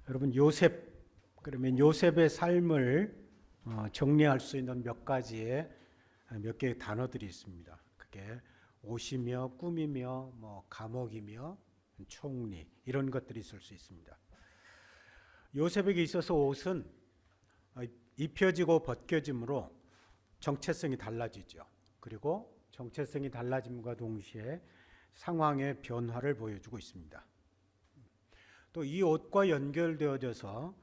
여러분 요셉 그러면 요셉의 삶을 정리할 수 있는 몇 개의 단어들이 있습니다. 그게 옷이며 꿈이며 감옥이며 총리 이런 것들이 있을 수 있습니다. 요셉에게 있어서 옷은 입혀지고 벗겨짐으로 정체성이 달라지죠. 그리고 정체성이 달라짐과 동시에 상황의 변화를 보여주고 있습니다. 또 이 옷과 연결되어져서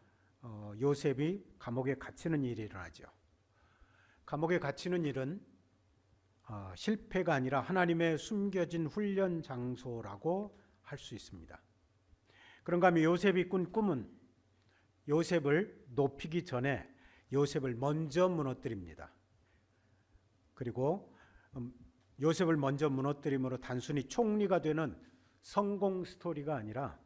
요셉이 감옥에 갇히는 일이 일어나죠. 감옥에 갇히는 일은 실패가 아니라 하나님의 숨겨진 훈련 장소라고 할 수 있습니다. 그런가 하면 요셉이 꾼 꿈은 요셉을 높이기 전에 요셉을 먼저 무너뜨립니다. 그리고 요셉을 먼저 무너뜨림으로 단순히 총리가 되는 성공 스토리가 아니라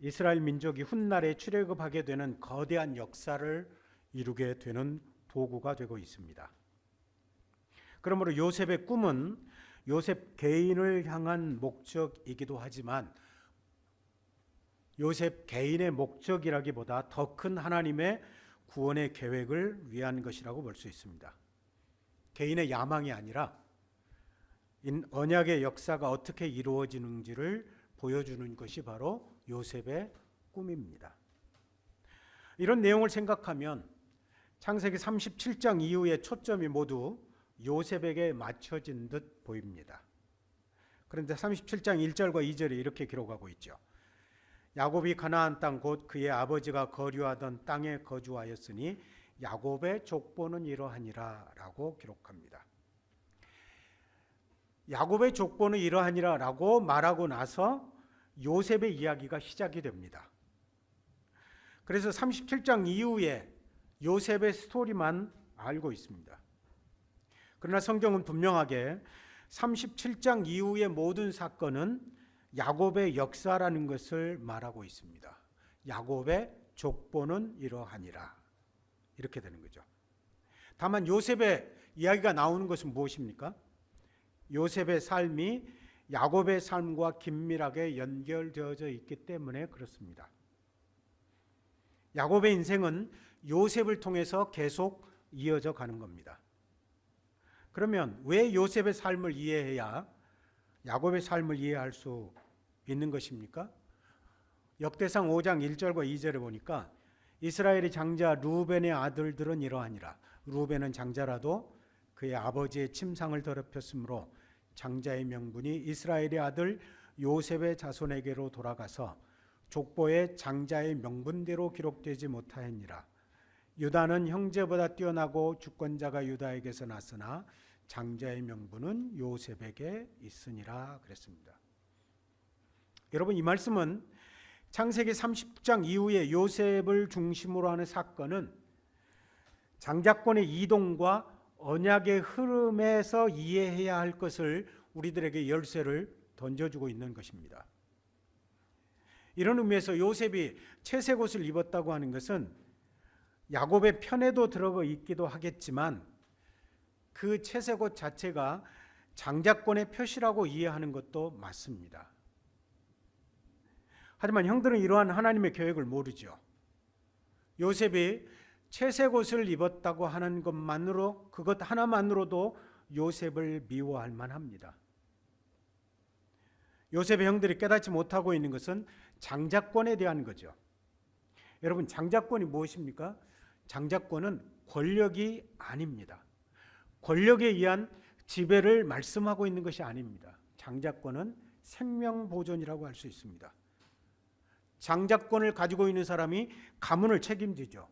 이스라엘 민족이 훗날에 출애굽하게 되는 거대한 역사를 이루게 되는 도구가 되고 있습니다. 그러므로 요셉의 꿈은 요셉 개인을 향한 목적이기도 하지만 요셉 개인의 목적이라기보다 더 큰 하나님의 구원의 계획을 위한 것이라고 볼 수 있습니다. 개인의 야망이 아니라 언약의 역사가 어떻게 이루어지는지를 보여주는 것이 바로 요셉의 꿈입니다. 이런 내용을 생각하면 창세기 37장 이후의 초점이 모두 요셉에게 맞춰진 듯 보입니다. 그런데 37장 1절과 2절에 이렇게 기록하고 있죠. 야곱이 가나안 땅 곧 그의 아버지가 거류하던 땅에 거주하였으니 야곱의 족보는 이러하니라 라고 기록합니다. 야곱의 족보는 이러하니라 라고 말하고 나서 요셉의 이야기가 시작이 됩니다. 그래서 37장 이후에 요셉의 스토리만 알고 있습니다. 그러나 성경은 분명하게 37장 이후의 모든 사건은 야곱의 역사라는 것을 말하고 있습니다. 야곱의 족보는 이러하니라 이렇게 되는 거죠. 다만 요셉의 이야기가 나오는 것은 무엇입니까? 요셉의 삶이 야곱의 삶과 긴밀하게 연결되어져 있기 때문에 그렇습니다. 야곱의 인생은 요셉을 통해서 계속 이어져 가는 겁니다. 그러면 왜 요셉의 삶을 이해해야 야곱의 삶을 이해할 수 있는 것입니까? 역대상 5장 1절과 2절에 보니까 이스라엘의 장자 루벤의 아들들은 이러하니라. 루벤은 장자라도 그의 아버지의 침상을 더럽혔으므로 장자의 명분이 이스라엘의 아들 요셉의 자손에게로 돌아가서 족보에 장자의 명분대로 기록되지 못하였니라. 유다는 형제보다 뛰어나고 주권자가 유다에게서 났으나 장자의 명분은 요셉에게 있으니라 그랬습니다. 여러분, 이 말씀은 창세기 30장 이후에 요셉을 중심으로 하는 사건은 장자권의 이동과 언약의 흐름에서 이해해야 할 것을 우리들에게 열쇠를 던져주고 있는 것입니다. 이런 의미에서 요셉이 채색 옷을 입었다고 하는 것은 야곱의 편에도 들어가 있기도 하겠지만 그 채색 옷 자체가 장자권의 표시라고 이해하는 것도 맞습니다. 하지만 형들은 이러한 하나님의 계획을 모르죠. 요셉이 채색 옷을 입었다고 하는 것만으로, 그것 하나만으로도 요셉을 미워할 만합니다. 요셉의 형들이 깨닫지 못하고 있는 것은 장자권에 대한 거죠. 여러분, 장자권이 무엇입니까? 장자권은 권력이 아닙니다. 권력에 의한 지배를 말씀하고 있는 것이 아닙니다. 장자권은 생명보존이라고 할 수 있습니다. 장자권을 가지고 있는 사람이 가문을 책임지죠.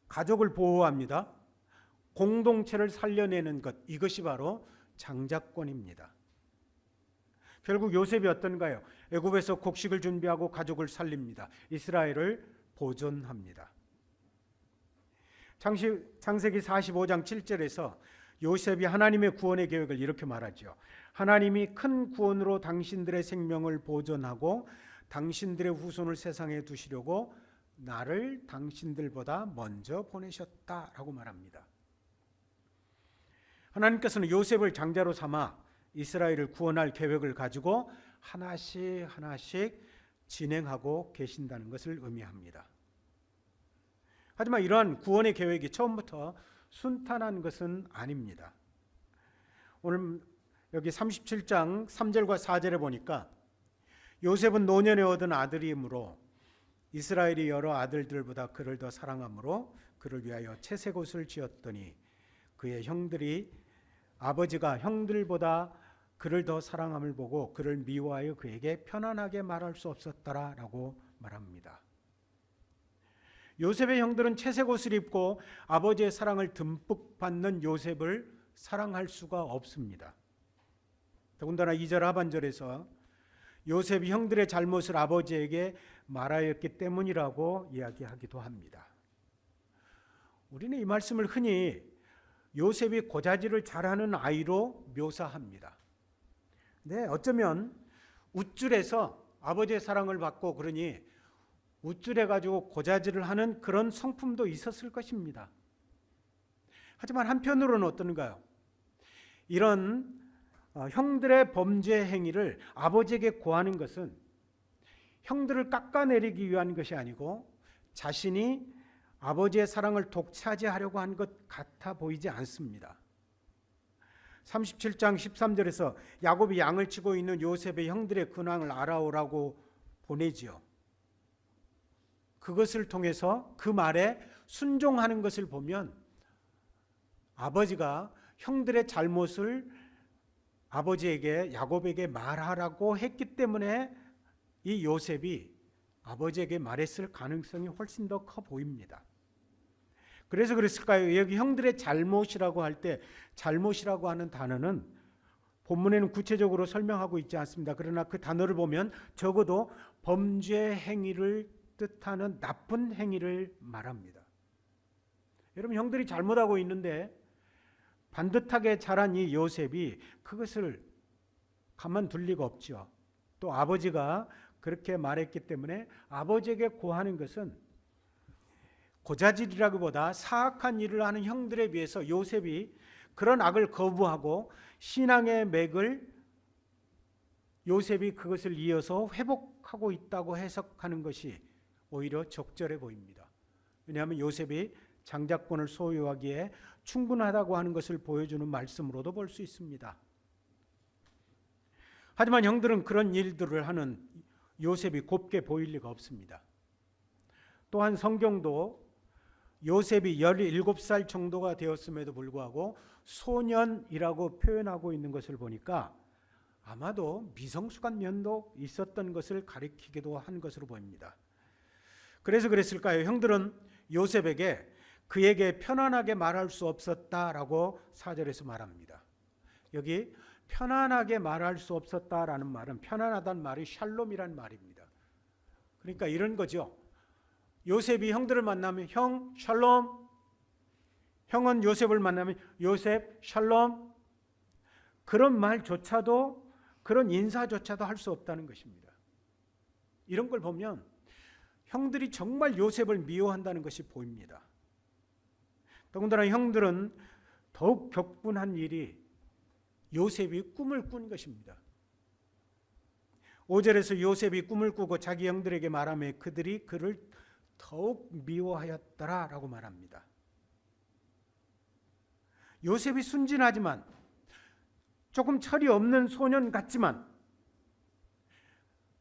가족을 보호합니다. 공동체를 살려내는 것, 이것이 바로 장자권입니다. 결국 요셉이 어떤가요? 애굽에서 곡식을 준비하고 가족을 살립니다. 이스라엘을 보존합니다. 창세기 45장 7절에서 요셉이 하나님의 구원의 계획을 이렇게 말하죠. 하나님이 큰 구원으로 당신들의 생명을 보존하고 당신들의 후손을 세상에 두시려고 나를 당신들보다 먼저 보내셨다라고 말합니다. 하나님께서는 요셉을 장자로 삼아 이스라엘을 구원할 계획을 가지고 하나씩 진행하고 계신다는 것을 의미합니다. 하지만 이러한 구원의 계획이 처음부터 순탄한 것은 아닙니다. 오늘 여기 37장 3절과 4절에 보니까 요셉은 노년에 얻은 아들이므로 이스라엘이 여러 아들들보다 그를 더 사랑하므로 그를 위하여 채색 옷을 지었더니 그의 형들이 아버지가 형들보다 그를 더 사랑함을 보고 그를 미워하여 그에게 편안하게 말할 수 없었더라라고 말합니다. 요셉의 형들은 채색 옷을 입고 아버지의 사랑을 듬뿍 받는 요셉을 사랑할 수가 없습니다. 더군다나 2절 하반절에서 요셉이 형들의 잘못을 아버지에게 말하였기 때문이라고 이야기하기도 합니다. 우리는 이 말씀을 흔히 요셉이 고자질을 잘하는 아이로 묘사합니다. 네, 어쩌면 우쭐해서 아버지의 사랑을 받고 그러니 우쭐해가지고 고자질을 하는 그런 성품도 있었을 것입니다. 하지만 한편으로는 어떤가요? 이런 형들의 범죄 행위를 아버지에게 고하는 것은 형들을 깎아내리기 위한 것이 아니고 자신이 아버지의 사랑을 독차지하려고 한 것 같아 보이지 않습니다. 37장 13절에서 야곱이 양을 치고 있는 요셉의 형들의 근황을 알아오라고 보내지요. 그것을 통해서 그 말에 순종하는 것을 보면 아버지가 형들의 잘못을 아버지에게 야곱에게 말하라고 했기 때문에 이 요셉이 아버지에게 말했을 가능성이 훨씬 더 커 보입니다. 그래서 그랬을까요? 여기 형들의 잘못이라고 할 때 잘못이라고 하는 단어는 본문에는 구체적으로 설명하고 있지 않습니다. 그러나 그 단어를 보면 적어도 범죄 행위를 뜻하는 나쁜 행위를 말합니다. 여러분, 형들이 잘못하고 있는데 반듯하게 자란 이 요셉이 그것을 가만둘 리가 없죠. 또 아버지가 그렇게 말했기 때문에 아버지에게 고하는 것은 고자질이라기보다 사악한 일을 하는 형들에 비해서 요셉이 그런 악을 거부하고 신앙의 맥을 요셉이 그것을 이어서 회복하고 있다고 해석하는 것이 오히려 적절해 보입니다. 왜냐하면 요셉이 장자권을 소유하기에 충분하다고 하는 것을 보여주는 말씀으로도 볼 수 있습니다. 하지만 형들은 그런 일들을 하는 요셉이 곱게 보일 리가 없습니다. 또한 성경도 요셉이 17살 정도가 되었음에도 불구하고 소년이라고 표현하고 있는 것을 보니까 아마도 미성숙한 면도 있었던 것을 가리키기도 한 것으로 보입니다. 그래서 그랬을까요? 형들은 요셉에게 그에게 편안하게 말할 수 없었다라고 4절에서 말합니다. 여기 편안하게 말할 수 없었다라는 말은 편안하다는 말이 샬롬이란 말입니다. 그러니까 이런 거죠. 요셉이 형들을 만나면 형 샬롬, 형은 요셉을 만나면 요셉 샬롬, 그런 말조차도 그런 인사조차도 할 수 없다는 것입니다. 이런 걸 보면 형들이 정말 요셉을 미워한다는 것이 보입니다. 더군다나 형들은 더욱 격분한 일이 요셉이 꿈을 꾼 것입니다. 5절에서 요셉이 꿈을 꾸고 자기 형들에게 말하며 그들이 그를 더욱 미워하였더라라고 말합니다. 요셉이 순진하지만 조금 철이 없는 소년 같지만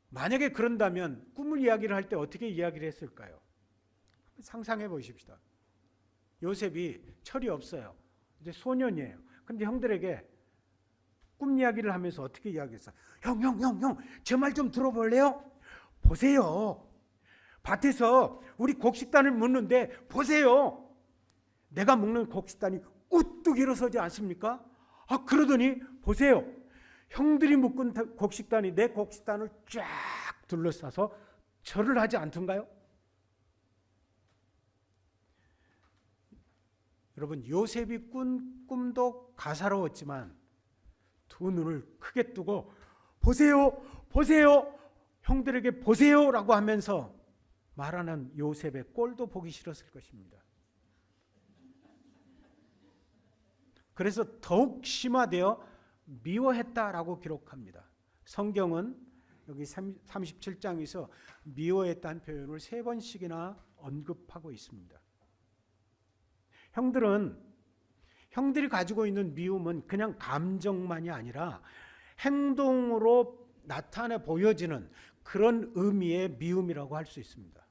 만약에 그런다면 꿈을 이야기를 할 때 어떻게 이야기를 했을까요? 상상해 보십시다. 요셉이 철이 없어요. 이제 소년이에요. 그런데 형들에게 꿈 이야기를 하면서 어떻게 이야기했어요? 형, 제 말 좀 들어볼래요? 보세요. 밭에서 우리 곡식단을 묻는데 보세요. 내가 먹는 곡식단이 우뚝 일어서지 않습니까? 그러더니 보세요. 형들이 묶은 곡식단이 내 곡식단을 쫙 둘러싸서 절을 하지 않던가요? 여러분, 요셉이 꾼 꿈도 가사로웠지만 두 눈을 크게 뜨고 보세요, 형들에게 보세요라고 하면서 말하는 요셉의 꼴도 보기 싫었을 것입니다. 그래서 더욱 심화되어 미워했다라고 기록합니다. 성경은 여기 37장에서 미워했다는 표현을 3번씩이나 언급하고 있습니다. 형들이 가지고 있는 미움은 그냥 감정만이 아니라 행동으로 나타내 보여지는 그런 의미의 미움이라고 할 수 있습니다.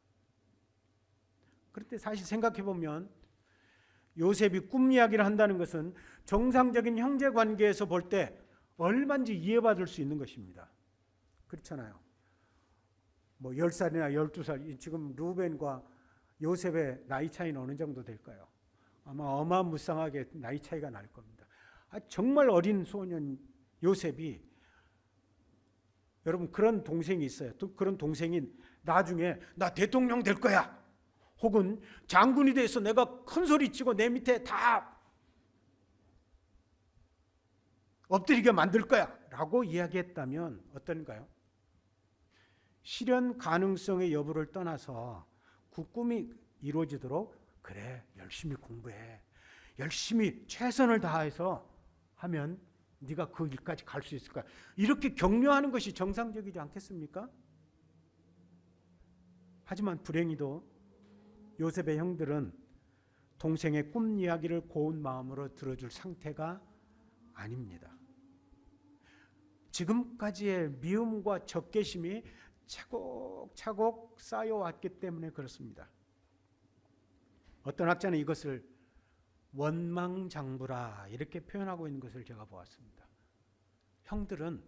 그런데 사실 생각해 보면 요셉이 꿈 이야기를 한다는 것은 정상적인 형제 관계에서 볼 때 얼마든지 이해받을 수 있는 것입니다. 그렇잖아요. 뭐 10살이나 12살, 지금 루벤과 요셉의 나이 차이는 어느 정도 될까요? 아마 어마무쌍하게 나이 차이가 날 겁니다. 정말 어린 소년 요셉이, 여러분 그런 동생이 있어요. 또 그런 동생이 나중에 나 대통령 될 거야, 혹은 장군이 돼서 내가 큰 소리 치고 내 밑에 다 엎드리게 만들 거야 라고 이야기했다면 어떤가요? 실현 가능성의 여부를 떠나서 그 꿈이 이루어지도록 그래 열심히 공부해, 열심히 최선을 다해서 하면 네가 그 일까지 갈 수 있을 거야, 이렇게 격려하는 것이 정상적이지 않겠습니까? 하지만 불행히도 요셉의 형들은 동생의 꿈 이야기를 고운 마음으로 들어줄 상태가 아닙니다. 지금까지의 미움과 적개심이 차곡차곡 쌓여왔기 때문에 그렇습니다. 어떤 학자는 이것을 원망장부라 이렇게 표현하고 있는 것을 제가 보았습니다. 형들은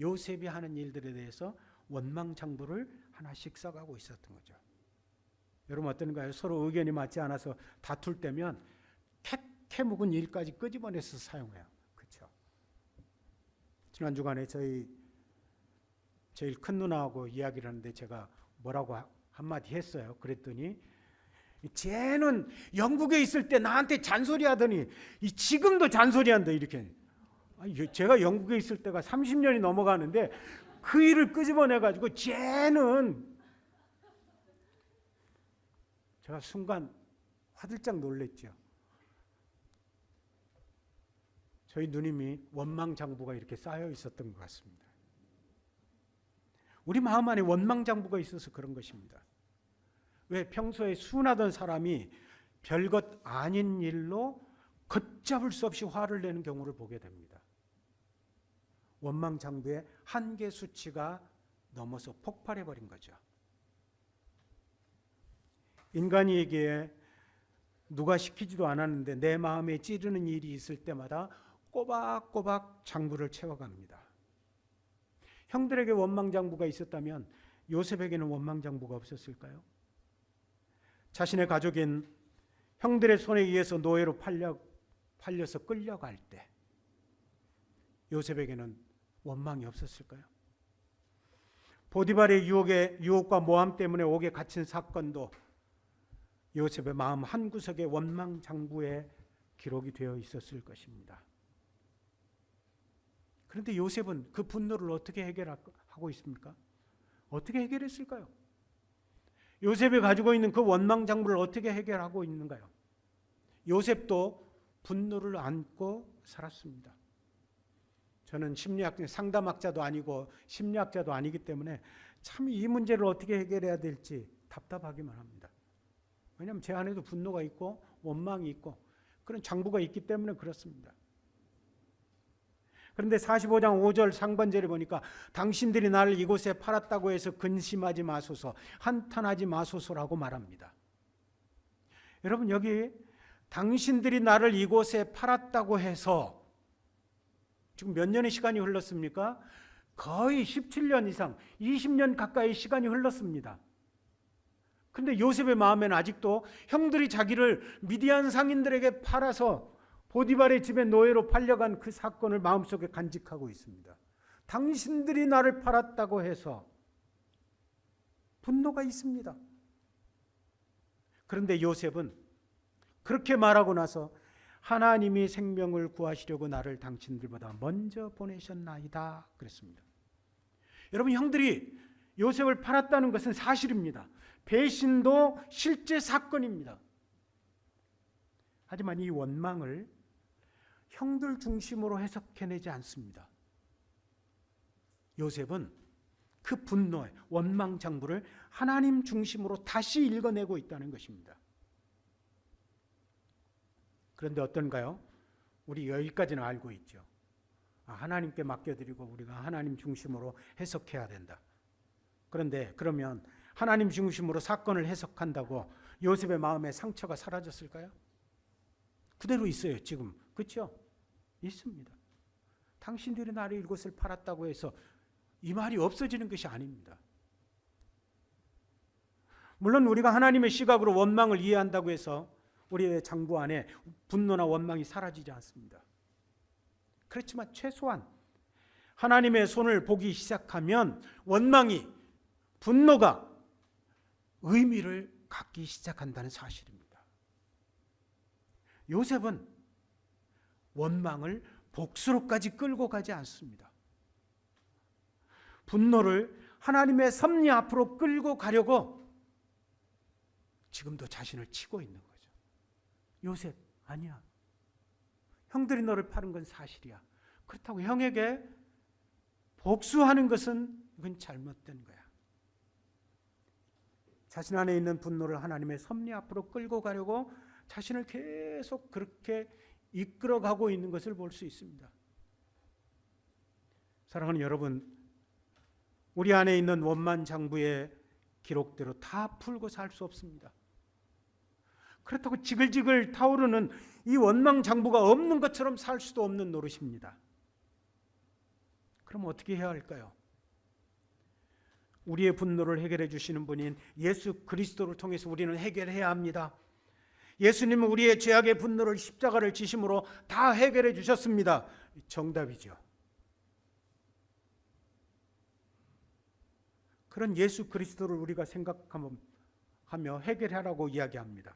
요셉이 하는 일들에 대해서 원망장부를 하나씩 써가고 있었던 거죠. 여러분 어떤가요? 서로 의견이 맞지 않아서 다툴 때면 캐묵은 일까지 끄집어내서 사용해요. 그렇죠? 지난 주간에 저희 제일 큰 누나하고 이야기를 하는데 제가 뭐라고 한마디 했어요. 그랬더니 쟤는 영국에 있을 때 나한테 잔소리하더니 지금도 잔소리한다 이렇게. 제가 영국에 있을 때가 30년이 넘어가는데 그 일을 끄집어내가지고 쟤는, 제가 순간 화들짝 놀랬죠. 저희 누님이 원망장부가 이렇게 쌓여 있었던 것 같습니다. 우리 마음 안에 원망장부가 있어서 그런 것입니다. 왜? 평소에 순하던 사람이 별것 아닌 일로 걷잡을 수 없이 화를 내는 경우를 보게 됩니다. 원망장부의 한계 수치가 넘어서 폭발해버린 거죠. 인간에게 누가 시키지도 않았는데 내 마음에 찌르는 일이 있을 때마다 꼬박꼬박 장부를 채워갑니다. 형들에게 원망장부가 있었다면 요셉에게는 원망장부가 없었을까요? 자신의 가족인 형들의 손에 의해서 노예로 팔려서 끌려갈 때 요셉에게는 원망이 없었을까요? 보디발의 유혹과 모함 때문에 옥에 갇힌 사건도 요셉의 마음 한구석에 원망장부에 기록이 되어 있었을 것입니다. 그런데 요셉은 그 분노를 어떻게 해결하고 있습니까? 어떻게 해결했을까요? 요셉이 가지고 있는 그 원망장부를 어떻게 해결하고 있는가요? 요셉도 분노를 안고 살았습니다. 저는 상담학자도 아니고 심리학자도 아니기 때문에 참 이 문제를 어떻게 해결해야 될지 답답하기만 합니다. 왜냐하면 제 안에도 분노가 있고 원망이 있고 그런 장부가 있기 때문에 그렇습니다. 그런데 45장 5절 상반절에 보니까 당신들이 나를 이곳에 팔았다고 해서 근심하지 마소서, 한탄하지 마소서라고 말합니다. 여러분 여기 당신들이 나를 이곳에 팔았다고 해서 지금 몇 년의 시간이 흘렀습니까? 거의 17년 이상, 20년 가까이 시간이 흘렀습니다. 근데 요셉의 마음에는 아직도 형들이 자기를 미디안 상인들에게 팔아서 보디발의 집에 노예로 팔려간 그 사건을 마음속에 간직하고 있습니다. 당신들이 나를 팔았다고 해서 분노가 있습니다. 그런데 요셉은 그렇게 말하고 나서 하나님이 생명을 구하시려고 나를 당신들보다 먼저 보내셨나이다 그랬습니다. 여러분 형들이 요셉을 팔았다는 것은 사실입니다. 배신도 실제 사건입니다. 하지만 이 원망을 형들 중심으로 해석해내지 않습니다. 요셉은 그 분노의 원망 장부를 하나님 중심으로 다시 읽어내고 있다는 것입니다. 그런데 어떤가요? 우리 여기까지는 알고 있죠. 하나님께 맡겨드리고 우리가 하나님 중심으로 해석해야 된다. 그런데 그러면 하나님 중심으로 사건을 해석한다고 요셉의 마음에 상처가 사라졌을까요? 그대로 있어요 지금. 그렇죠? 있습니다. 당신들이 나를 이곳을 팔았다고 해서 이 말이 없어지는 것이 아닙니다. 물론 우리가 하나님의 시각으로 원망을 이해한다고 해서 우리의 장부 안에 분노나 원망이 사라지지 않습니다. 그렇지만 최소한 하나님의 손을 보기 시작하면 원망이, 분노가 의미를 갖기 시작한다는 사실입니다. 요셉은 원망을 복수로까지 끌고 가지 않습니다. 분노를 하나님의 섭리 앞으로 끌고 가려고 지금도 자신을 치고 있는 거죠. 요셉, 아니야. 형들이 너를 파는 건 사실이야. 그렇다고 형에게 복수하는 것은 이건 잘못된 거야. 자신 안에 있는 분노를 하나님의 섭리 앞으로 끌고 가려고 자신을 계속 그렇게 이끌어가고 있는 것을 볼 수 있습니다. 사랑하는 여러분, 우리 안에 있는 원만 장부의 기록대로 다 풀고 살 수 없습니다. 그렇다고 지글지글 타오르는 이 원망 장부가 없는 것처럼 살 수도 없는 노릇입니다. 그럼 어떻게 해야 할까요? 우리의 분노를 해결해 주시는 분인 예수 그리스도를 통해서 우리는 해결해야 합니다. 예수님은 우리의 죄악의 분노를 십자가를 지심으로 다 해결해 주셨습니다. 정답이죠. 그런 예수 그리스도를 우리가 생각하며 해결하라고 이야기합니다.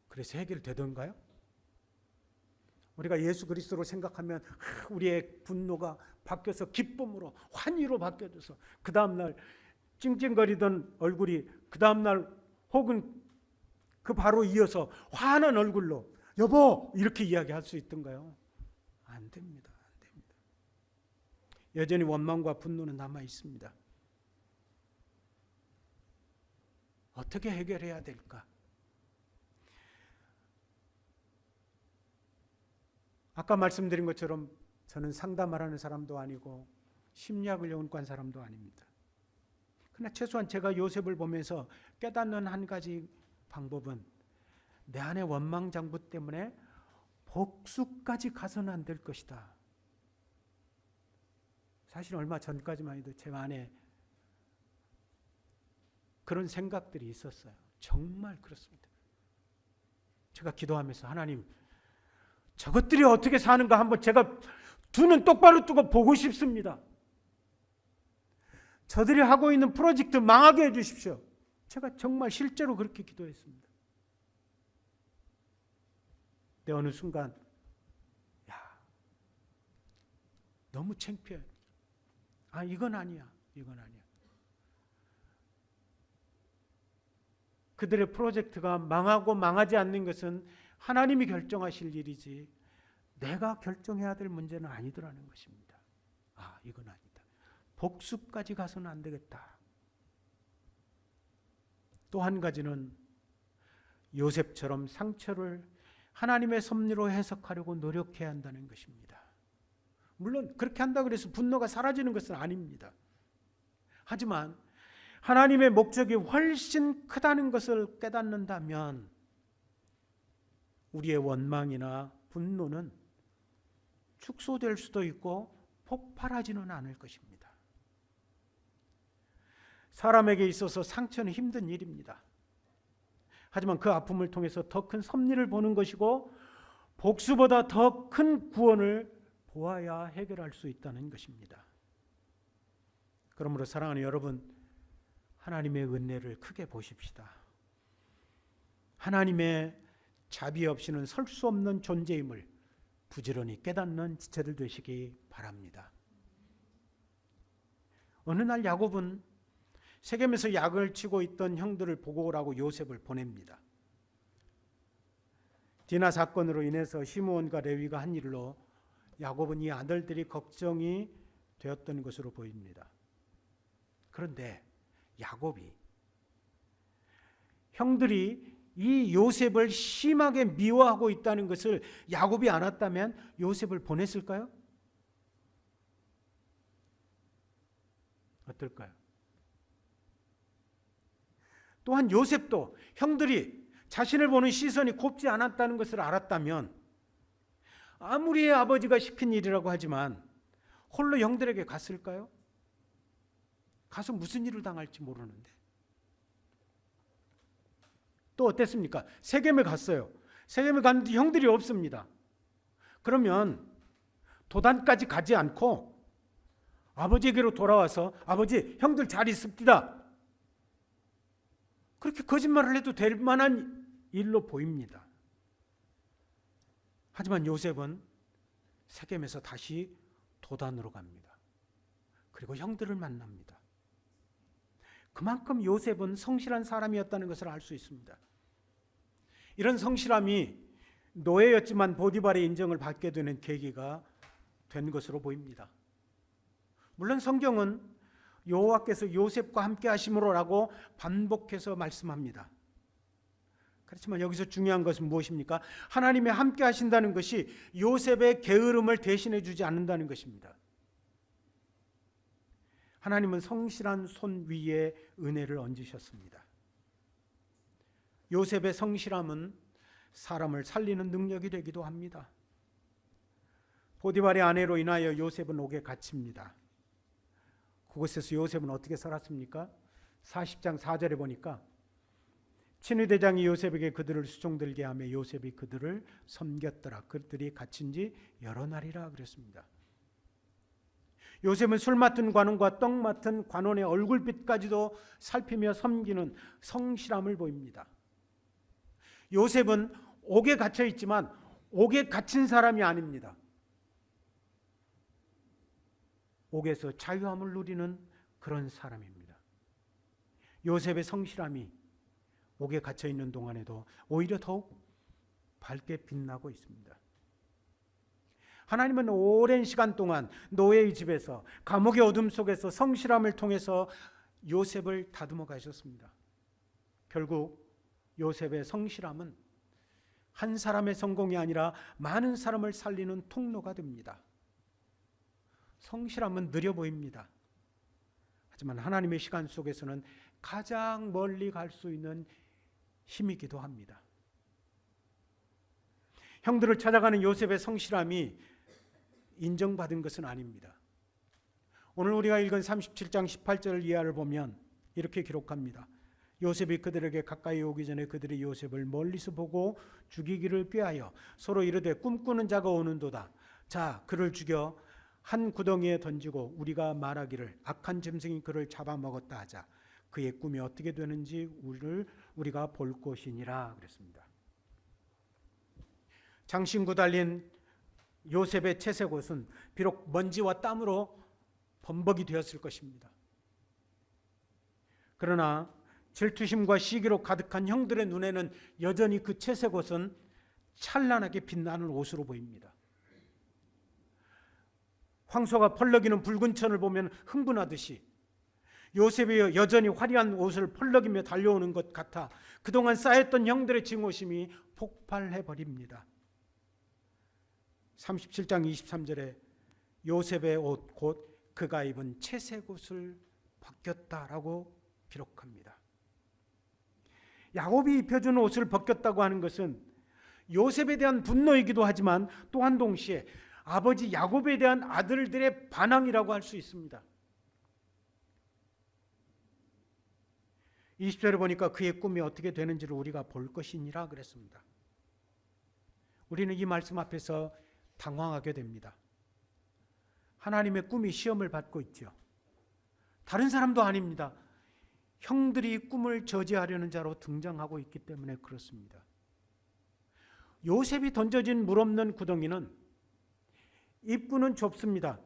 그래서 해결되던가요? 우리가 예수 그리스도를 생각하면 우리의 분노가 바뀌어서 기쁨으로, 환희로 바뀌어져서 그 다음날 찡찡거리던 얼굴이 그 다음날 혹은 그 바로 이어서 환한 얼굴로 여보 이렇게 이야기할 수 있던가요? 안 됩니다. 안 됩니다. 여전히 원망과 분노는 남아 있습니다. 어떻게 해결해야 될까? 아까 말씀드린 것처럼 저는 상담을 하는 사람도 아니고 심리학을 연구한 사람도 아닙니다. 그러나 최소한 제가 요셉을 보면서 깨닫는 한 가지 방법은 내 안의 원망 장부 때문에 복수까지 가서는 안 될 것이다. 사실 얼마 전까지만 해도 제 안에 그런 생각들이 있었어요. 정말 그렇습니다. 제가 기도하면서 하나님, 저것들이 어떻게 사는가 한번 제가 두 눈 똑바로 뜨고 보고 싶습니다. 저들이 하고 있는 프로젝트 망하게 해주십시오. 제가 정말 실제로 그렇게 기도했습니다. 근데 어느 순간 너무 창피해. 이건 아니야. 이건 아니야. 그들의 프로젝트가 망하고 망하지 않는 것은 하나님이 결정하실 일이지 내가 결정해야 될 문제는 아니더라는 것입니다. 이건 아니다. 복수까지 가서는 안 되겠다. 또 한 가지는 요셉처럼 상처를 하나님의 섭리로 해석하려고 노력해야 한다는 것입니다. 물론 그렇게 한다고 해서 분노가 사라지는 것은 아닙니다. 하지만 하나님의 목적이 훨씬 크다는 것을 깨닫는다면 우리의 원망이나 분노는 축소될 수도 있고 폭발하지는 않을 것입니다. 사람에게 있어서 상처는 힘든 일입니다. 하지만 그 아픔을 통해서 더 큰 섭리를 보는 것이고 복수보다 더 큰 구원을 보아야 해결할 수 있다는 것입니다. 그러므로 사랑하는 여러분, 하나님의 은혜를 크게 보십시다. 하나님의 자비 없이는 설 수 없는 존재임을 부지런히 깨닫는 지체들 되시기 바랍니다. 어느 날 야곱은 세겜에서 약을 치고 있던 형들을 보고 오라고 요셉을 보냅니다. 디나 사건으로 인해서 시므온과 레위가 한 일로 야곱은 이 아들들이 걱정이 되었던 것으로 보입니다. 그런데 야곱이, 형들이 이 요셉을 심하게 미워하고 있다는 것을 야곱이 알았다면 요셉을 보냈을까요? 어떨까요? 또한 요셉도 형들이 자신을 보는 시선이 곱지 않았다는 것을 알았다면 아무리 아버지가 시킨 일이라고 하지만 홀로 형들에게 갔을까요? 가서 무슨 일을 당할지 모르는데. 또 어땠습니까? 세겜에 갔어요. 세겜에 갔는데 형들이 없습니다. 그러면 도단까지 가지 않고 아버지에게로 돌아와서 아버지, 형들 잘 있습니다. 그렇게 거짓말을 해도 될 만한 일로 보입니다. 하지만 요셉은 세겜에서 다시 도단으로 갑니다. 그리고 형들을 만납니다. 그만큼 요셉은 성실한 사람이었다는 것을 알 수 있습니다. 이런 성실함이 노예였지만 보디발의 인정을 받게 되는 계기가 된 것으로 보입니다. 물론 성경은 여호와께서 요셉과 함께 하심으로라고 반복해서 말씀합니다. 그렇지만 여기서 중요한 것은 무엇입니까? 하나님의 함께 하신다는 것이 요셉의 게으름을 대신해 주지 않는다는 것입니다. 하나님은 성실한 손 위에 은혜를 얹으셨습니다. 요셉의 성실함은 사람을 살리는 능력이 되기도 합니다. 포디발의 아내로 인하여 요셉은 옥에 갇힙니다. 그곳에서 요셉은 어떻게 살았습니까? 40장 4절에 보니까 친위대장이 요셉에게 그들을 수종들게 하며 요셉이 그들을 섬겼더라. 그들이 갇힌 지 여러 날이라 그랬습니다. 요셉은 술 맡은 관원과 떡 맡은 관원의 얼굴빛까지도 살피며 섬기는 성실함을 보입니다. 요셉은 옥에 갇혀 있지만 옥에 갇힌 사람이 아닙니다. 옥에서 자유함을 누리는 그런 사람입니다. 요셉의 성실함이 옥에 갇혀 있는 동안에도 오히려 더욱 밝게 빛나고 있습니다. 하나님은 오랜 시간 동안 노예의 집에서 감옥의 어둠 속에서 성실함을 통해서 요셉을 다듬어 가셨습니다. 결국 요셉의 성실함은 한 사람의 성공이 아니라 많은 사람을 살리는 통로가 됩니다. 성실함은 느려 보입니다. 하지만 하나님의 시간 속에서는 가장 멀리 갈 수 있는 힘이기도 합니다. 형들을 찾아가는 요셉의 성실함이 인정받은 것은 아닙니다. 오늘 우리가 읽은 37장 18절 이하를 보면 이렇게 기록합니다. 요셉이 그들에게 가까이 오기 전에 그들이 요셉을 멀리서 보고 죽이기를 꾀하여 서로 이르되 꿈꾸는 자가 오는도다. 자, 그를 죽여 한 구덩이에 던지고 우리가 말하기를 악한 짐승이 그를 잡아먹었다 하자. 그의 꿈이 어떻게 되는지 우리가 볼 것이니라 그랬습니다. 장신구 달린 요셉의 채색옷은 비록 먼지와 땀으로 범벅이 되었을 것입니다. 그러나 질투심과 시기로 가득한 형들의 눈에는 여전히 그 채색옷은 찬란하게 빛나는 옷으로 보입니다. 황소가 펄럭이는 붉은 천을 보면 흥분하듯이 요셉이 여전히 화려한 옷을 펄럭이며 달려오는 것 같아 그동안 쌓였던 형들의 증오심이 폭발해버립니다. 37장 23절에 요셉의 옷 곧 그가 입은 채색 옷을 벗겼다라고 기록합니다. 야곱이 입혀준 옷을 벗겼다고 하는 것은 요셉에 대한 분노이기도 하지만 또한 동시에 아버지 야곱에 대한 아들들의 반항이라고 할 수 있습니다. 20절에 보니까 그의 꿈이 어떻게 되는지를 우리가 볼 것이니라 그랬습니다. 우리는 이 말씀 앞에서 당황하게 됩니다. 하나님의 꿈이 시험을 받고 있죠. 다른 사람도 아닙니다. 형들이 꿈을 저지하려는 자로 등장하고 있기 때문에 그렇습니다. 요셉이 던져진 물 없는 구덩이는 입구는 좁습니다.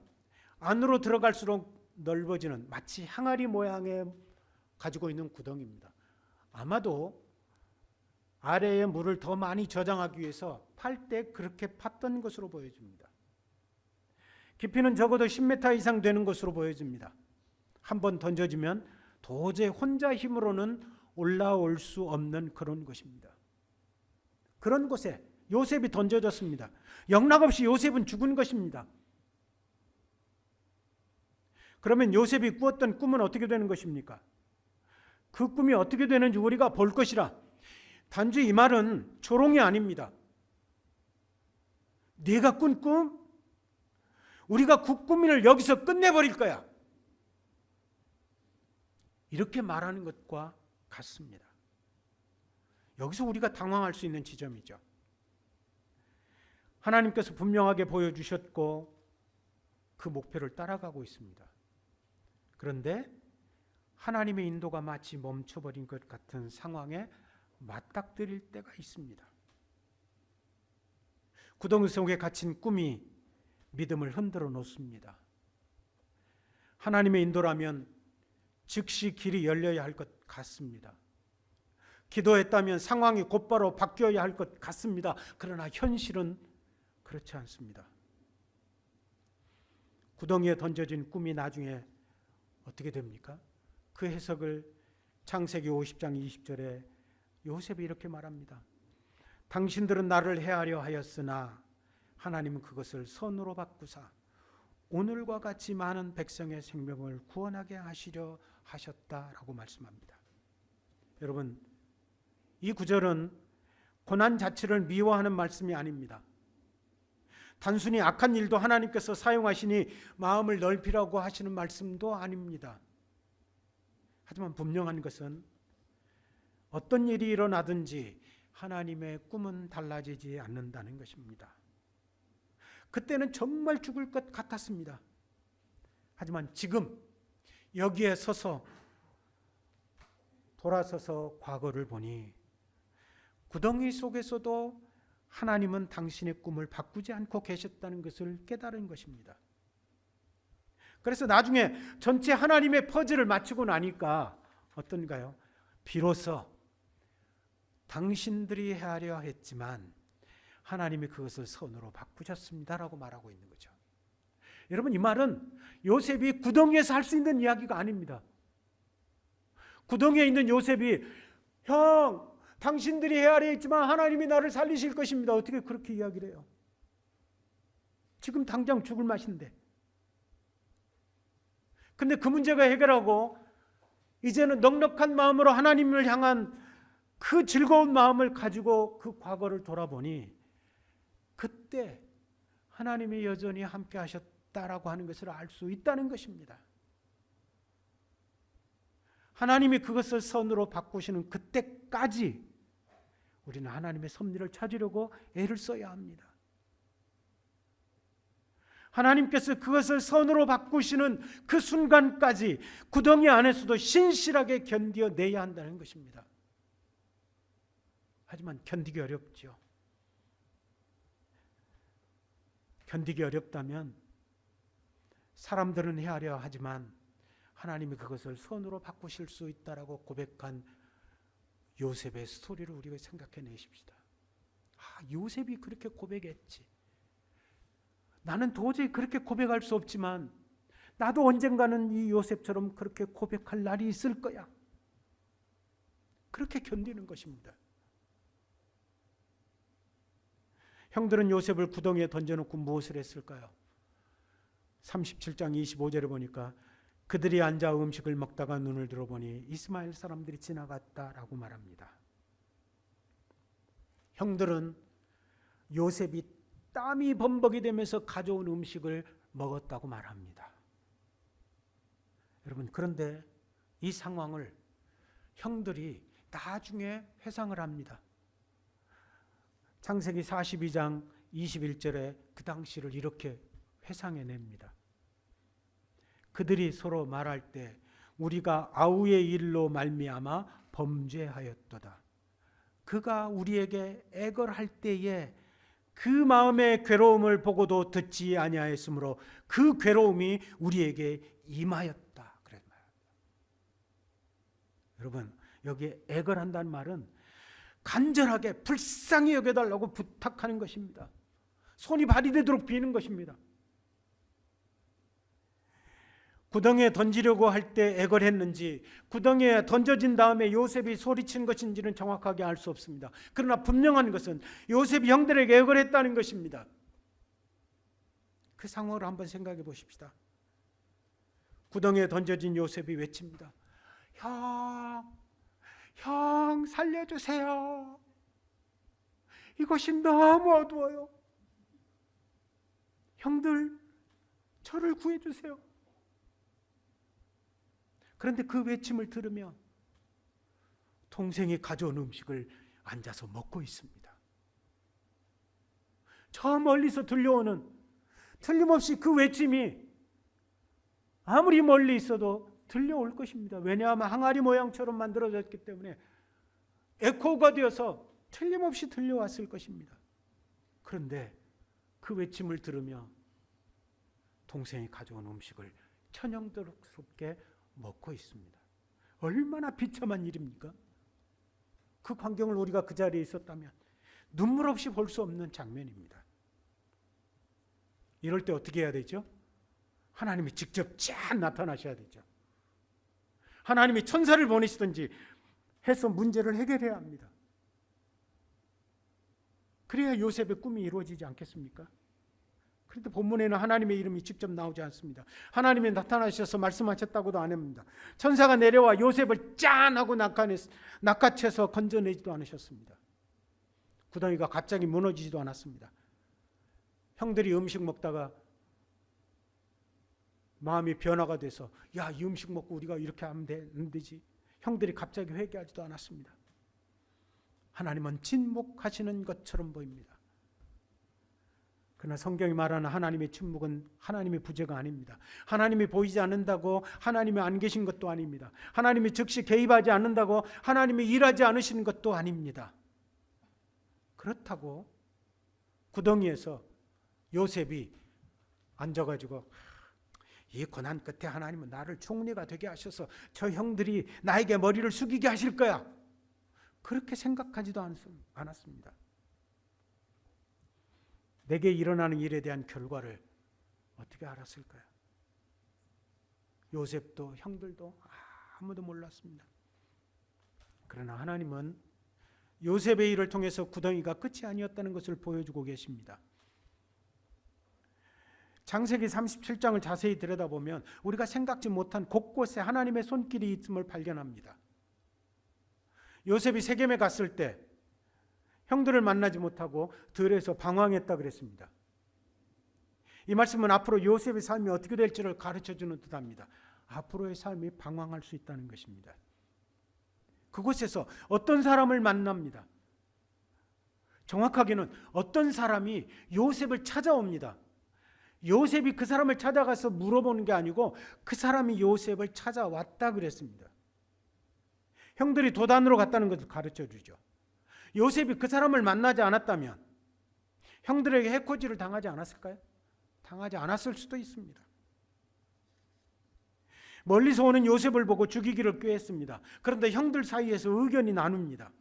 안으로 들어갈수록 넓어지는 마치 항아리 모양의 가지고 있는 구덩이입니다. 아마도 아래의 물을 더 많이 저장하기 위해서 팔 때 그렇게 팠던 것으로 보여집니다. 깊이는 적어도 10m 이상 되는 것으로 보여집니다. 한번 던져지면 도저히 혼자 힘으로는 올라올 수 없는 그런 곳입니다. 그런 곳에 요셉이 던져졌습니다. 영락없이 요셉은 죽은 것입니다. 그러면 요셉이 꾸었던 꿈은 어떻게 되는 것입니까? 그 꿈이 어떻게 되는지 우리가 볼 것이라. 단지 이 말은 조롱이 아닙니다. 네가 꾼 꿈? 우리가 그 꿈을 여기서 끝내버릴 거야. 이렇게 말하는 것과 같습니다. 여기서 우리가 당황할 수 있는 지점이죠. 하나님께서 분명하게 보여주셨고 그 목표를 따라가고 있습니다. 그런데 하나님의 인도가 마치 멈춰버린 것 같은 상황에 맞닥뜨릴 때가 있습니다. 구덩이 속에 갇힌 꿈이 믿음을 흔들어 놓습니다. 하나님의 인도라면 즉시 길이 열려야 할 것 같습니다. 기도했다면 상황이 곧바로 바뀌어야 할 것 같습니다. 그러나 현실은 그렇지 않습니다. 구덩이에 던져진 꿈이 나중에 어떻게 됩니까? 그 해석을 창세기 50장 20절에 요셉이 이렇게 말합니다. 당신들은 나를 해하려 하였으나 하나님은 그것을 선으로 바꾸사 오늘과 같이 많은 백성의 생명을 구원하게 하시려 하셨다라고 말씀합니다. 여러분, 이 구절은 고난 자체를 미워하는 말씀이 아닙니다. 단순히 악한 일도 하나님께서 사용하시니 마음을 넓히라고 하시는 말씀도 아닙니다. 하지만 분명한 것은 어떤 일이 일어나든지 하나님의 꿈은 달라지지 않는다는 것입니다. 그때는 정말 죽을 것 같았습니다. 하지만 지금 여기에 서서 돌아서서 과거를 보니 구덩이 속에서도 하나님은 당신의 꿈을 바꾸지 않고 계셨다는 것을 깨달은 것입니다. 그래서 나중에 전체 하나님의 퍼즐을 맞추고 나니까 어떤가요? 비로소 당신들이 헤아려 했지만 하나님이 그것을 선으로 바꾸셨습니다라고 말하고 있는 거죠. 여러분, 이 말은 요셉이 구덩이에서 할 수 있는 이야기가 아닙니다. 구덩이에 있는 요셉이 형, 당신들이 헤아려 했지만 하나님이 나를 살리실 것입니다. 어떻게 그렇게 이야기를 해요? 지금 당장 죽을 맛인데. 근데 그 문제가 해결하고 이제는 넉넉한 마음으로 하나님을 향한 그 즐거운 마음을 가지고 그 과거를 돌아보니 그때 하나님이 여전히 함께 하셨다라고 하는 것을 알 수 있다는 것입니다. 하나님이 그것을 선으로 바꾸시는 그때까지 우리는 하나님의 섭리를 찾으려고 애를 써야 합니다. 하나님께서 그것을 선으로 바꾸시는 그 순간까지 구덩이 안에서도 신실하게 견뎌내야 한다는 것입니다. 하지만 견디기 어렵죠. 견디기 어렵다면 사람들은 헤아려 하지만 하나님이 그것을 선으로 바꾸실 수 있다라고 고백한 요셉의 스토리를 우리가 생각해 내십시다. 요셉이 그렇게 고백했지. 나는 도저히 그렇게 고백할 수 없지만 나도 언젠가는 이 요셉처럼 그렇게 고백할 날이 있을 거야. 그렇게 견디는 것입니다. 형들은 요셉을 구덩이에 던져놓고 무엇을 했을까요? 37장 25절에 보니까 그들이 앉아 음식을 먹다가 눈을 들어보니 이스마엘 사람들이 지나갔다라고 말합니다. 형들은 요셉이 땀이 범벅이 되면서 가져온 음식을 먹었다고 말합니다. 여러분, 그런데 이 상황을 형들이 나중에 회상을 합니다. 창세기 42장 21절에 그 당시를 이렇게 회상해냅니다. 그들이 서로 말할 때 우리가 아우의 일로 말미암아 범죄하였도다. 그가 우리에게 애걸할 때에 그 마음의 괴로움을 보고도 듣지 아니하였으므로 그 괴로움이 우리에게 임하였다. 그래서 말합니다. 여러분, 여기에 애걸한다는 말은 간절하게 불쌍히 여겨달라고 부탁하는 것입니다. 손이 발이 되도록 비는 것입니다. 구덩이에 던지려고 할 때 애걸했는지, 구덩이에 던져진 다음에 요셉이 소리친 것인지는 정확하게 알 수 없습니다. 그러나 분명한 것은 요셉이 형들에게 애걸했다는 것입니다. 그 상황을 한번 생각해 보십시다. 구덩이에 던져진 요셉이 외칩니다. 형 살려주세요. 이것이 너무 어두워요. 형들 저를 구해주세요. 그런데 그 외침을 들으며 동생이 가져온 음식을 앉아서 먹고 있습니다. 저 멀리서 들려오는 틀림없이 그 외침이 아무리 멀리 있어도 들려올 것입니다. 왜냐하면 항아리 모양처럼 만들어졌기 때문에 에코가 되어서 틀림없이 들려왔을 것입니다. 그런데 그 외침을 들으며 동생이 가져온 음식을 천연덕스럽게 먹고 있습니다. 얼마나 비참한 일입니까? 그 광경을 우리가 그 자리에 있었다면 눈물 없이 볼 수 없는 장면입니다. 이럴 때 어떻게 해야 되죠? 하나님이 직접 쫙 나타나셔야 되죠. 하나님이 천사를 보내시든지 해서 문제를 해결해야 합니다. 그래야 요셉의 꿈이 이루어지지 않겠습니까? 그런데 본문에는 하나님의 이름이 직접 나오지 않습니다. 하나님이 나타나셔서 말씀하셨다고도 안 합니다. 천사가 내려와 요셉을 짠 하고 낚아채서 건져내지도 않으셨습니다. 구덩이가 갑자기 무너지지도 않았습니다. 형들이 음식 먹다가 마음이 변화가 돼서 야, 이 음식 먹고 우리가 이렇게 하면 안 되지. 형들이 갑자기 회개하지도 않았습니다. 하나님은 침묵하시는 것처럼 보입니다. 그러나 성경이 말하는 하나님의 침묵은 하나님의 부재가 아닙니다. 하나님이 보이지 않는다고 하나님이 안 계신 것도 아닙니다. 하나님이 즉시 개입하지 않는다고 하나님이 일하지 않으시는 것도 아닙니다. 그렇다고 구덩이에서 요셉이 앉아가지고 이 고난 끝에 하나님은 나를 총리가 되게 하셔서 저 형들이 나에게 머리를 숙이게 하실 거야, 그렇게 생각하지도 않았습니다. 내게 일어나는 일에 대한 결과를 어떻게 알았을까요? 요셉도 형들도 아무도 몰랐습니다. 그러나 하나님은 요셉의 일을 통해서 구덩이가 끝이 아니었다는 것을 보여주고 계십니다. 창세기 37장을 자세히 들여다보면 우리가 생각지 못한 곳곳에 하나님의 손길이 있음을 발견합니다. 요셉이 세겜에 갔을 때 형들을 만나지 못하고 들에서 방황했다 그랬습니다. 이 말씀은 앞으로 요셉의 삶이 어떻게 될지를 가르쳐주는 듯합니다. 앞으로의 삶이 방황할 수 있다는 것입니다. 그곳에서 어떤 사람을 만납니다. 정확하게는 어떤 사람이 요셉을 찾아옵니다. 요셉이 그 사람을 찾아가서 물어보는 게 아니고 그 사람이 요셉을 찾아왔다 그랬습니다. 형들이 도단으로 갔다는 것을 가르쳐주죠. 요셉이 그 사람을 만나지 않았다면 형들에게 해코지를 당하지 않았을까요? 당하지 않았을 수도 있습니다. 멀리서 오는 요셉을 보고 죽이기를 꾀했습니다. 그런데 형들 사이에서 의견이 나눕니다.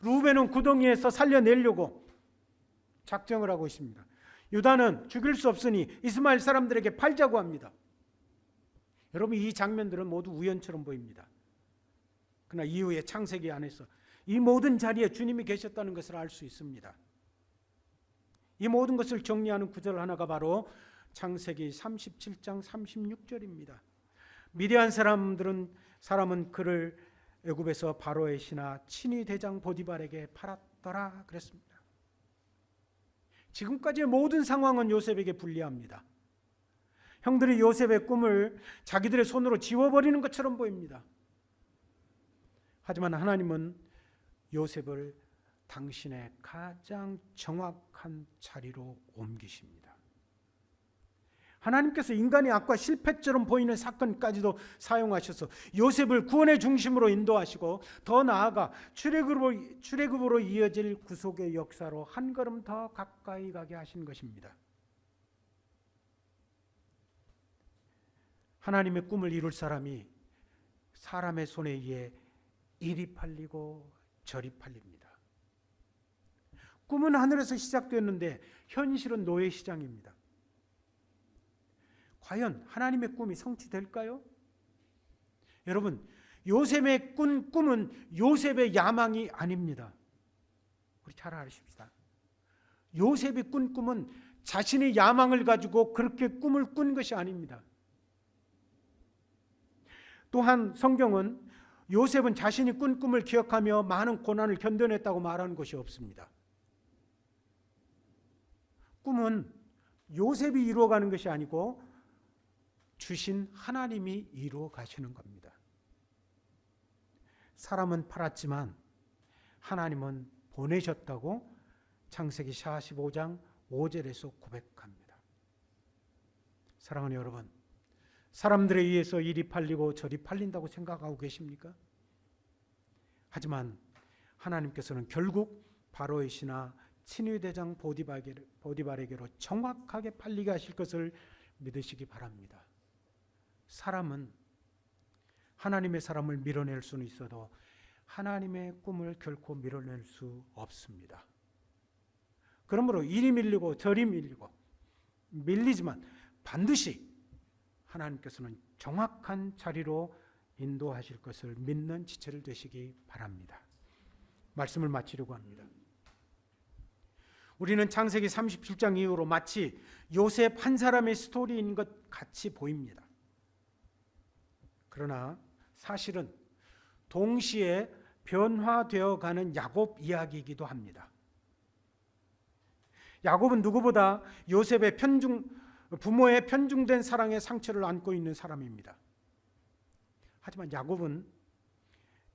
루벤은 구덩이에서 살려내려고 작정을 하고 있습니다. 유다는 죽일 수 없으니 이스마엘 사람들에게 팔자고 합니다. 여러분, 이 장면들은 모두 우연처럼 보입니다. 그러나 이후에 창세기 안에서 이 모든 자리에 주님이 계셨다는 것을 알 수 있습니다. 이 모든 것을 정리하는 구절 하나가 바로 창세기 37장 36절입니다. 미디안 사람은 그를 애굽에서 바로의 신하 친위 대장 보디발에게 팔았더라 그랬습니다. 지금까지의 모든 상황은 요셉에게 불리합니다. 형들이 요셉의 꿈을 자기들의 손으로 지워버리는 것처럼 보입니다. 하지만 하나님은 요셉을 당신의 가장 정확한 자리로 옮기십니다. 하나님께서 인간의 악과 실패처럼 보이는 사건까지도 사용하셔서 요셉을 구원의 중심으로 인도하시고 더 나아가 출애굽으로 이어질 구속의 역사로 한 걸음 더 가까이 가게 하신 것입니다. 하나님의 꿈을 이룰 사람이 사람의 손에 의해 이리 팔리고 저리 팔립니다. 꿈은 하늘에서 시작됐는데 현실은 노예 시장입니다. 과연 하나님의 꿈이 성취될까요? 여러분, 요셉의 꾼 꿈은 요셉의 야망이 아닙니다. 우리 잘 아십시다. 요셉이 꾼 꿈은 자신의 야망을 가지고 그렇게 꿈을 꾼 것이 아닙니다. 또한 성경은 요셉은 자신이 꾼 꿈을 기억하며 많은 고난을 견뎌냈다고 말하는 것이 없습니다. 꿈은 요셉이 이루어가는 것이 아니고 주신 하나님이 이루어 가시는 겁니다. 사람은 팔았지만 하나님은 보내셨다고 창세기 45장 5절에서 고백합니다. 사랑하는 여러분, 사람들에 의해서 이리 팔리고 저리 팔린다고 생각하고 계십니까? 하지만 하나님께서는 결국 바로의 신하 친위대장 보디발에게로 정확하게 팔리게 하실 것을 믿으시기 바랍니다. 사람은 하나님의 사람을 밀어낼 수는 있어도 하나님의 꿈을 결코 밀어낼 수 없습니다. 그러므로 이리 밀리고 저리 밀리지만 반드시 하나님께서는 정확한 자리로 인도하실 것을 믿는 지체를 되시기 바랍니다. 말씀을 마치려고 합니다. 우리는 창세기 37장 이후로 마치 요셉 한 사람의 스토리인 것 같이 보입니다. 그러나 사실은 동시에 변화되어 가는 야곱 이야기이기도 합니다. 야곱은 누구보다 요셉의 부모의 편중된 사랑의 상처를 안고 있는 사람입니다. 하지만 야곱은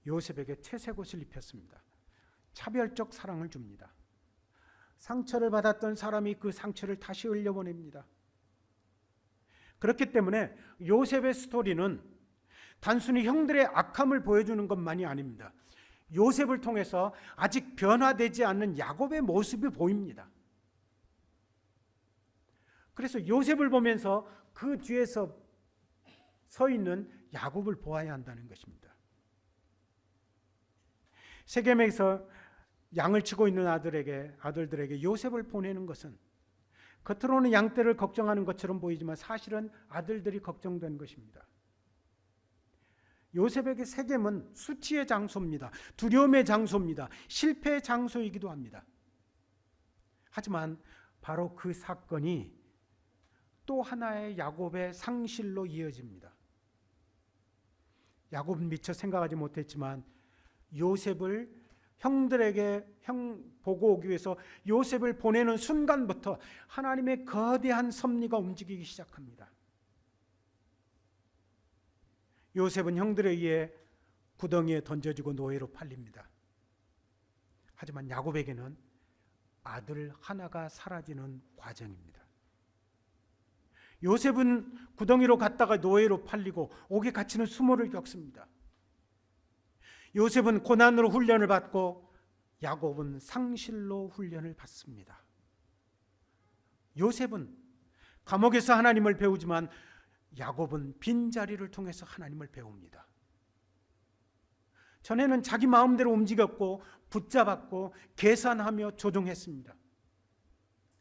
요셉에게 채색옷을 입혔습니다. 차별적 사랑을 줍니다. 상처를 받았던 사람이 그 상처를 다시 흘려보냅니다. 그렇기 때문에 요셉의 스토리는 단순히 형들의 악함을 보여주는 것만이 아닙니다. 요셉을 통해서 아직 변화되지 않는 야곱의 모습이 보입니다. 그래서 요셉을 보면서 그 뒤에서 서 있는 야곱을 보아야 한다는 것입니다. 세겜에서 양을 치고 있는 아들들에게 요셉을 보내는 것은 겉으로는 양떼를 걱정하는 것처럼 보이지만 사실은 아들들이 걱정된 것입니다. 요셉에게 세겜은 수치의 장소입니다. 두려움의 장소입니다. 실패의 장소이기도 합니다. 하지만 바로 그 사건이 또 하나의 야곱의 상실로 이어집니다. 야곱은 미처 생각하지 못했지만 요셉을 형들에게 보고 오기 위해서 요셉을 보내는 순간부터 하나님의 거대한 섭리가 움직이기 시작합니다. 요셉은 형들에 의해 구덩이에 던져지고 노예로 팔립니다. 하지만 야곱에게는 아들 하나가 사라지는 과정입니다. 요셉은 구덩이로 갔다가 노예로 팔리고 옥에 갇히는 수모를 겪습니다. 요셉은 고난으로 훈련을 받고 야곱은 상실로 훈련을 받습니다. 요셉은 감옥에서 하나님을 배우지만 야곱은 빈자리를 통해서 하나님을 배웁니다. 전에는 자기 마음대로 움직였고 붙잡았고 계산하며 조종했습니다.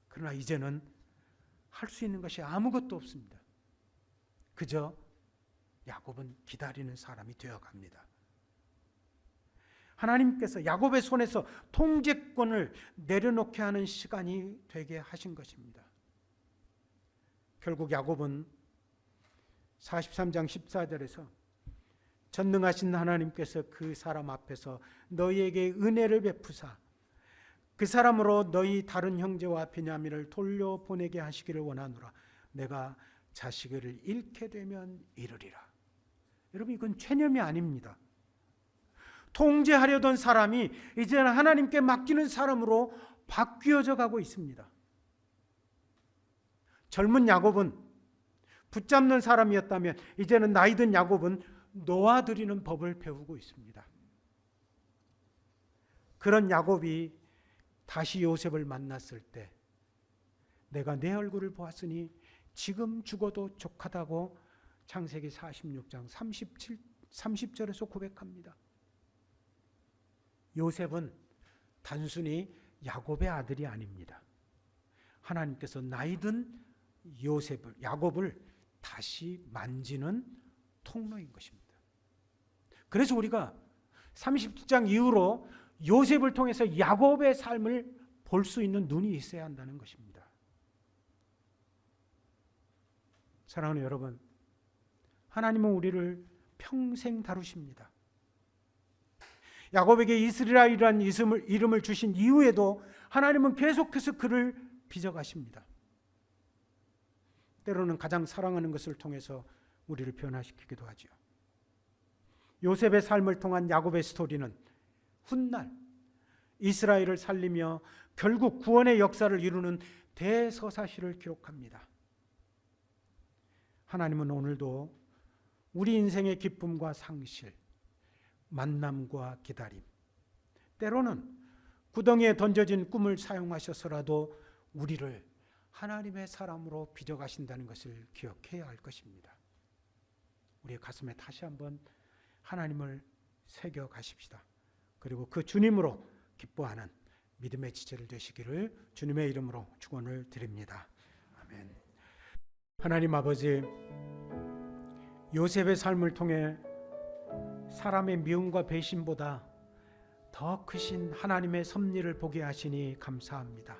그러나 이제는 할 수 있는 것이 아무것도 없습니다. 그저 야곱은 기다리는 사람이 되어갑니다. 하나님께서 야곱의 손에서 통제권을 내려놓게 하는 시간이 되게 하신 것입니다. 결국 야곱은 43장 14절에서 전능하신 하나님께서 그 사람 앞에서 너희에게 은혜를 베푸사 그 사람으로 너희 다른 형제와 베냐민을 돌려보내게 하시기를 원하노라. 내가 자식을 잃게 되면 이르리라. 여러분, 이건 체념이 아닙니다. 통제하려던 사람이 이제는 하나님께 맡기는 사람으로 바뀌어져 가고 있습니다. 젊은 야곱은 붙잡는 사람이었다면 이제는 나이 든 야곱은 놓아드리는 법을 배우고 있습니다. 그런 야곱이 다시 요셉을 만났을 때 내가 내 얼굴을 보았으니 지금 죽어도 족하다고 창세기 46장 30절에서 고백합니다. 요셉은 단순히 야곱의 아들이 아닙니다. 하나님께서 나이든 야곱을 다시 만지는 통로인 것입니다. 그래서 우리가 37장 이후로 요셉을 통해서 야곱의 삶을 볼 수 있는 눈이 있어야 한다는 것입니다. 사랑하는 여러분, 하나님은 우리를 평생 다루십니다. 야곱에게 이스라엘이라는 이름을 주신 이후에도 하나님은 계속해서 그를 빚어가십니다. 때로는 가장 사랑하는 것을 통해서 우리를 변화시키기도 하죠. 요셉의 삶을 통한 야곱의 스토리는 훗날 이스라엘을 살리며 결국 구원의 역사를 이루는 대서사시를 기록합니다. 하나님은 오늘도 우리 인생의 기쁨과 상실, 만남과 기다림, 때로는 구덩이에 던져진 꿈을 사용하셔서라도 우리를 하나님의 사람으로 빚어가신다는 것을 기억해야 할 것입니다. 우리의 가슴에 다시 한번 하나님을 새겨 가십시다. 그리고 그 주님으로 기뻐하는 믿음의 지체를 되시기를 주님의 이름으로 축원을 드립니다. 아멘. 하나님 아버지, 요셉의 삶을 통해 사람의 미움과 배신보다 더 크신 하나님의 섭리를 보게 하시니 감사합니다.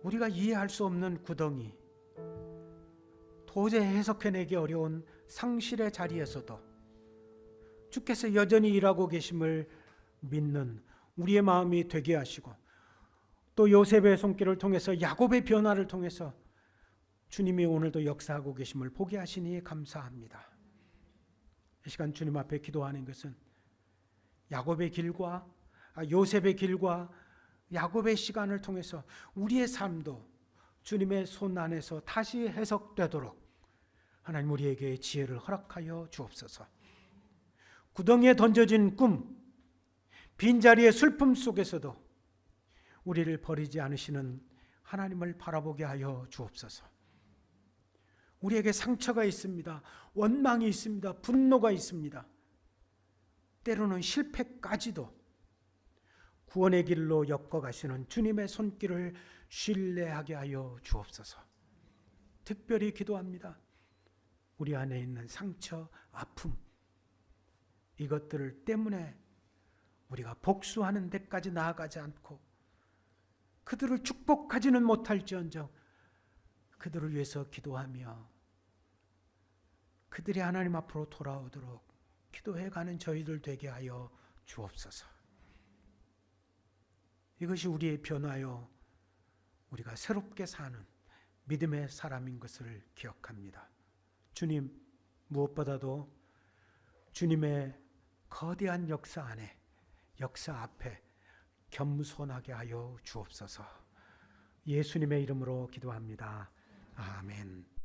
우리가 이해할 수 없는 구덩이, 도저히 해석해내기 어려운 상실의 자리에서도 주께서 여전히 일하고 계심을 믿는 우리의 마음이 되게 하시고, 또 요셉의 손길을 통해서 야곱의 변화를 통해서 주님이 오늘도 역사하고 계심을 보게 하시니 감사합니다. 이 시간 주님 앞에 기도하는 것은 야곱의 길과 요셉의 길과 야곱의 시간을 통해서 우리의 삶도 주님의 손 안에서 다시 해석되도록 하나님 우리에게 지혜를 허락하여 주옵소서. 구덩이에 던져진 꿈, 빈자리의 슬픔 속에서도 우리를 버리지 않으시는 하나님을 바라보게 하여 주옵소서. 우리에게 상처가 있습니다. 원망이 있습니다. 분노가 있습니다. 때로는 실패까지도 구원의 길로 엮어가시는 주님의 손길을 신뢰하게 하여 주옵소서. 특별히 기도합니다. 우리 안에 있는 상처, 아픔, 이것들 때문에 우리가 복수하는 데까지 나아가지 않고 그들을 축복하지는 못할지언정 그들을 위해서 기도하며 그들이 하나님 앞으로 돌아오도록 기도해가는 저희들 되게 하여 주옵소서. 이것이 우리의 변화요, 우리가 새롭게 사는 믿음의 사람인 것을 기억합니다. 주님, 무엇보다도 주님의 거대한 역사 안에, 역사 앞에 겸손하게 하여 주옵소서. 예수님의 이름으로 기도합니다. 아멘.